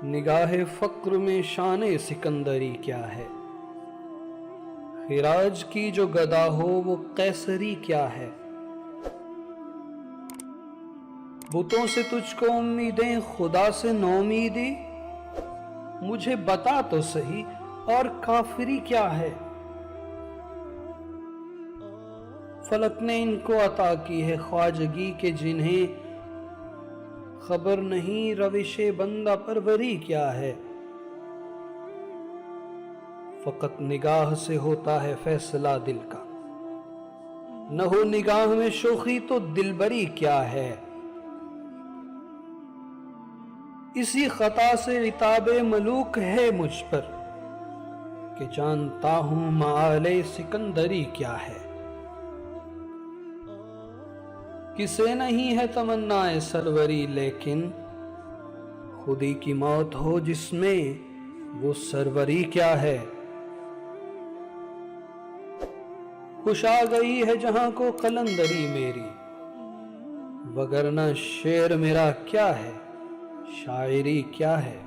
نگاہ فقر میں شان سکندری کیا ہے؟ خراج کی جو گدا ہو وہ قیصری کیا ہے؟ بتوں سے تجھ کو امیدیں، خدا سے نومیدی، مجھے بتا تو سہی اور کافری کیا ہے؟ فلک نے ان کو عطا کی ہے خواجگی کے جنہیں خبر نہیں روش بندہ پروری کیا ہے۔ فقط نگاہ سے ہوتا ہے فیصلہ دل کا، نہ ہو نگاہ میں شوخی تو دلبری کیا ہے۔ اسی خطا سے عتاب ملوک ہے مجھ پر کہ جانتا ہوں مآل سکندری کیا ہے۔ کسے نہیں ہے تمنا سروری، لیکن خودی کی موت ہو جس میں وہ سروری کیا ہے۔ خوش آ گئی ہے جہاں کو قلندری میری، وگرنہ شعر میرا کیا ہے، شاعری کیا ہے۔